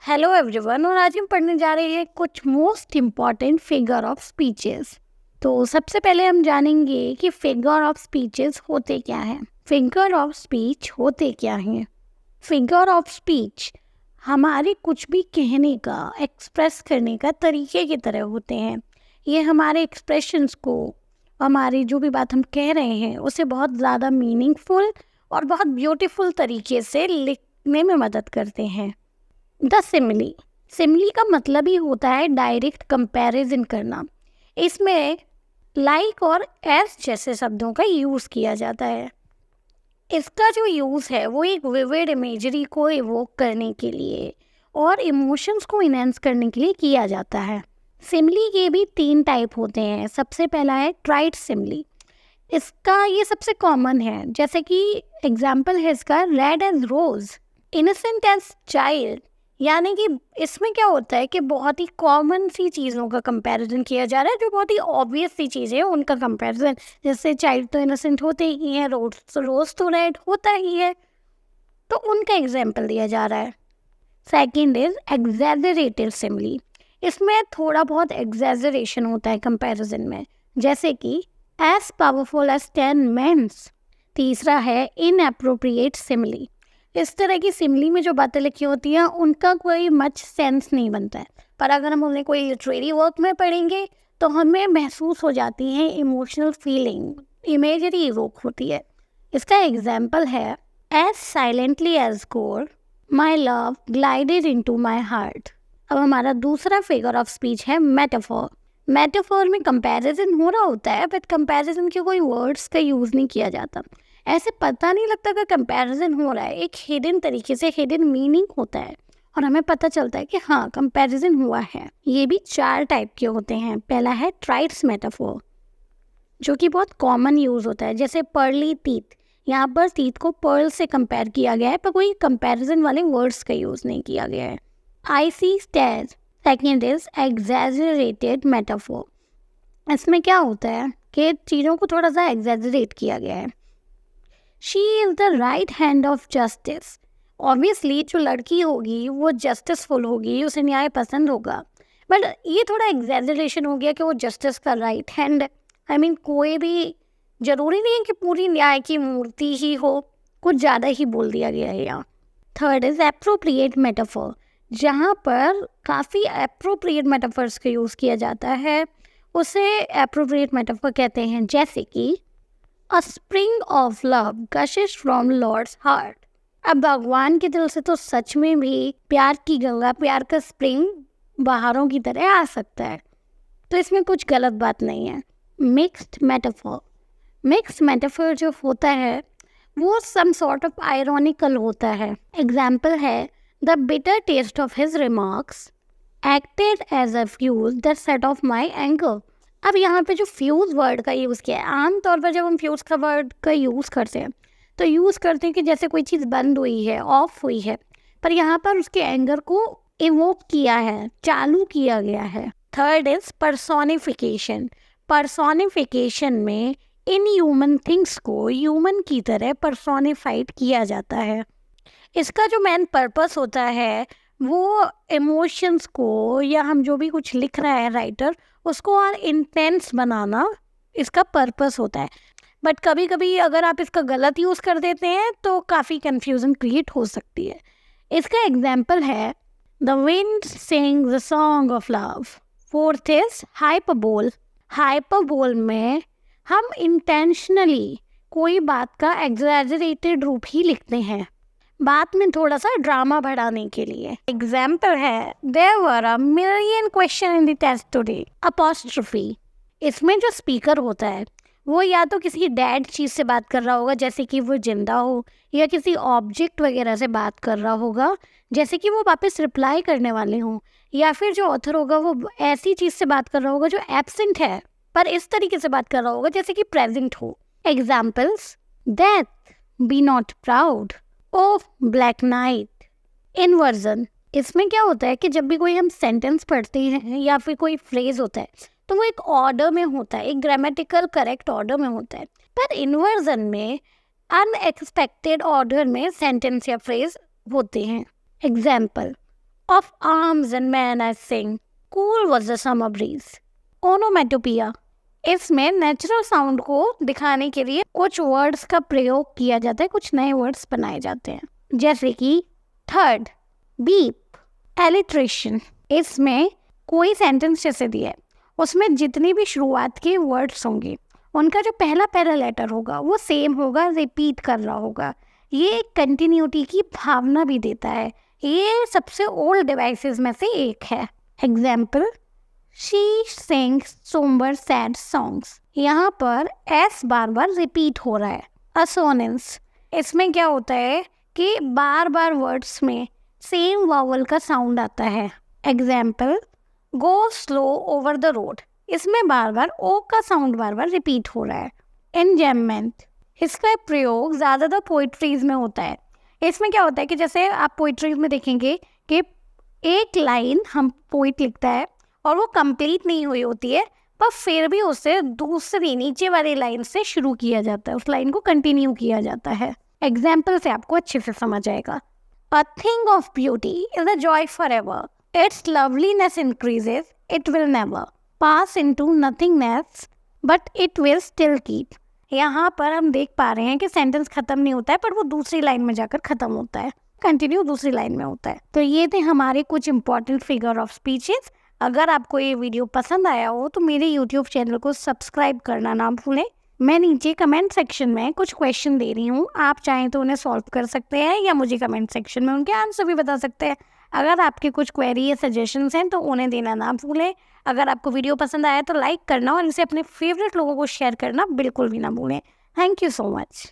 Hello everyone, और आज हम पढ़ने जा रहे हैं कुछ most important figure of speeches. तो सबसे पहले हम जानेंगे कि फिगर ऑफ स्पीचेस होते क्या हैं। फिगर ऑफ स्पीच होते क्या हैं? फिगर ऑफ स्पीच हमारे कुछ भी कहने का, एक्सप्रेस करने का तरीके की तरह होते हैं। ये हमारे एक्सप्रेशंस को, हमारी जो भी बात हम कह रहे हैं उसे बहुत ज़्यादा मीनिंगफुल और बहुत ब्यूटीफुल तरीके से लिखने में मदद करते हैं। द सिमिली, सिमिली का मतलब ही होता है डायरेक्ट कंपैरिजन करना। इसमें लाइक और एस जैसे शब्दों का यूज़ किया जाता है। इसका जो यूज़ है वो एक विविड इमेजरी को इवोक करने के लिए और इमोशंस को इनहेंस करने के लिए किया जाता है। सिमिली के भी 3 टाइप होते हैं। सबसे पहला है ट्राइट सिमिली। इसका ये सबसे कॉमन है, जैसे कि एग्जाम्पल है इसका रेड एज रोज, इनोसेंट एज चाइल्ड। यानी कि इसमें क्या होता है कि बहुत ही कॉमन सी चीज़ों का कंपैरिजन किया जा रहा है, जो बहुत ही ऑब्वियस सी चीज़ें हैं उनका कंपैरिजन। जैसे चाइल्ड तो इनोसेंट होते ही हैं, रोज तो रेड होता ही है, तो उनका एग्जाम्पल दिया जा रहा है। Second is exaggerated simile. इसमें थोड़ा बहुत एग्जैजरेशन होता है कंपैरिजन में, जैसे कि एज पावरफुल एज 10 मेंस। तीसरा है इनएप्रोप्रिएट सिमिली। इस तरह की सिमिली में जो बातें लिखी होती हैं उनका कोई मच सेंस नहीं बनता है, पर अगर हम उन्हें कोई लिटरेरी वर्क में पढ़ेंगे तो हमें महसूस हो जाती है इमोशनल फीलिंग, इमेजरी इवोक होती है। इसका एग्जाम्पल है as silently as gold my love glided into my heart. अब हमारा दूसरा फिगर ऑफ स्पीच है मेटाफोर। मेटाफोर में कंपैरिजन हो रहा होता है, बट कंपैरिजन के कोई वर्ड्स का यूज़ नहीं किया जाता। ऐसे पता नहीं लगता कि कंपैरिजन हो रहा है, एक हिडन तरीके से हिडन मीनिंग होता है और हमें पता चलता है कि हाँ कंपैरिजन हुआ है। ये भी 4 टाइप के होते हैं। पहला है ट्राइट्स मेटाफोर, जो कि बहुत कॉमन यूज़ होता है, जैसे पर्ली टीथ। यहाँ पर टीथ को पर्ल से कंपेयर किया गया है, पर कोई कंपैरिजन वाले वर्ड्स का यूज़ नहीं किया गया है। I C stage. Second is exaggerated metaphor. इसमें क्या होता है कि चीज़ों को थोड़ा सा एग्जैजरेट किया गया है। She is the right hand of justice. Obviously जो लड़की होगी वो जस्टिसफुल होगी, उसे न्याय पसंद होगा, बट ये थोड़ा एग्जैजरेशन हो गया कि वो जस्टिस का राइट हैंड। कोई भी जरूरी नहीं है कि पूरी न्याय की मूर्ति ही हो, कुछ ज़्यादा ही बोल दिया गया है यहाँ। थर्ड इज एप्रोप्रिएट मेटाफोर, जहाँ पर काफ़ी एप्रोप्रिएट मेटाफर्स का यूज़ किया जाता है, उसे एप्रोप्रिएट मेटाफोर कहते हैं। जैसे कि A spring of love gushes from Lord's heart। अब भगवान के दिल से तो सच में भी प्यार की गंगा, प्यार का स्प्रिंग बहारों की तरह आ सकता है, तो इसमें कुछ गलत बात नहीं है। Mixed metaphor. मिक्स्ड मेटाफोर जो होता है वो सम सॉर्ट ऑफ आयरॉनिकल होता है। एग्जाम्पल है the bitter taste of his remarks acted as a fuse that set off my anger. अब यहाँ पे जो फ्यूज़ वर्ड का यूज़ किया है, आमतौर पर जब हम फ्यूज़ का वर्ड का यूज़ करते हैं तो यूज़ करते हैं कि जैसे कोई चीज़ बंद हुई है, ऑफ हुई है, पर यहाँ पर उसके एंगर को इवोक किया है, चालू किया गया है। Third is personification. पर्सोनिफिकेशन में इन ह्यूमन थिंग्स को ह्यूमन की तरह पर्सोनिफाइड किया जाता है। इसका जो मेन पर्पस होता है वो इमोशंस को, या हम जो भी कुछ लिख रहा है राइटर, उसको और इंटेंस बनाना इसका पर्पस होता है। बट कभी कभी अगर आप इसका गलत यूज़ कर देते हैं तो काफ़ी कन्फ्यूज़न क्रिएट हो सकती है। इसका एग्जाम्पल है the wind sings the song of love. Fourth is hyperbole. Hyperbole में हम इंटेंशनली कोई बात का एग्जैजरेटेड रूप ही लिखते हैं, बात में थोड़ा सा ड्रामा बढ़ाने के लिए। एग्जाम्पल है there were a million question in the test today. Apostrophe. इसमें जो स्पीकर होता है वो या तो किसी डेड चीज़ से बात कर रहा होगा, जैसे कि वो जिंदा हो, या किसी ऑब्जेक्ट वगैरह से बात कर रहा होगा, जैसे कि वो वापस रिप्लाई करने वाले हों, या फिर जो ऑथर होगा वो ऐसी चीज़ से बात कर रहा होगा जो एब्सेंट है पर इस तरीके से बात कर रहा होगा जैसे कि प्रेजेंट हो। Examples death, be not proud, oh black night. Inversion. इसमें क्या होता है कि जब भी कोई हम सेंटेंस पढ़ते हैं या फिर कोई फ्रेज होता है तो वो एक ऑर्डर में होता है, एक ग्रामेटिकल करेक्ट ऑर्डर में होता है, पर इनवर्जन में अनएक्सपेक्टेड ऑर्डर में सेंटेंस या फ्रेज होते हैं। Example of arms and men I sing, cool was the summer breeze. Onomatopoeia, इसमें नेचुरल साउंड को दिखाने के लिए कुछ वर्ड्स का प्रयोग किया जाता है, कुछ नए वर्ड्स बनाए जाते हैं, जैसे कि थर्ड, बीप, एलिट्रेशन। इसमें कोई सेंटेंस जैसे दिया है, उसमें जितनी भी शुरुआत के वर्ड्स होंगे उनका जो पहला लेटर होगा वो सेम होगा, रिपीट कर रहा होगा। ये कंटिन्यूटी की भावना भी देता है। ये सबसे ओल्ड डिवाइसेस में से एक है। Example, she sings sombre sad songs. यहाँ पर एस बार बार रिपीट हो रहा है। असोनेंस, इसमें क्या होता है कि बार बार वर्ड्स में सेम वावल का साउंड आता है। Example, go slow over the road. इसमें बार बार ओ का साउंड बार बार रिपीट हो रहा है। एनजैममेंट, इसका प्रयोग ज़्यादातर पोइट्रीज में होता है। इसमें क्या होता है कि जैसे आप पोइट्रीज में देखेंगे कि एक लाइन हम पोइट लिखता है और वो कंप्लीट नहीं हुई होती है, पर फिर भी उसे दूसरी नीचे वाली लाइन से शुरू किया जाता है, उस लाइन को कंटिन्यू किया जाता है। एग्जाम्पल से आपको अच्छे से समझ आएगा। A thing of beauty is a joy for ever, it's loveliness increases, it will never pass into nothingness, but it will still keep. यहाँ पर हम देख पा रहे हैं कि सेंटेंस खत्म नहीं होता है, पर वो दूसरी लाइन में जाकर खत्म होता है, कंटिन्यू दूसरी लाइन में होता है। तो ये थे हमारे कुछ इंपॉर्टेंट फिगर ऑफ स्पीचेस। अगर आपको ये वीडियो पसंद आया हो तो मेरे यूट्यूब चैनल को सब्सक्राइब करना ना भूलें। मैं नीचे कमेंट सेक्शन में कुछ क्वेश्चन दे रही हूँ, आप चाहें तो उन्हें सॉल्व कर सकते हैं या मुझे कमेंट सेक्शन में उनके आंसर भी बता सकते हैं। अगर आपके कुछ क्वेरी या सजेशंस हैं तो उन्हें देना ना भूलें। अगर आपको वीडियो पसंद आया तो लाइक करना और इसे अपने फेवरेट लोगों को शेयर करना बिल्कुल भी ना भूलें। Thank you so much.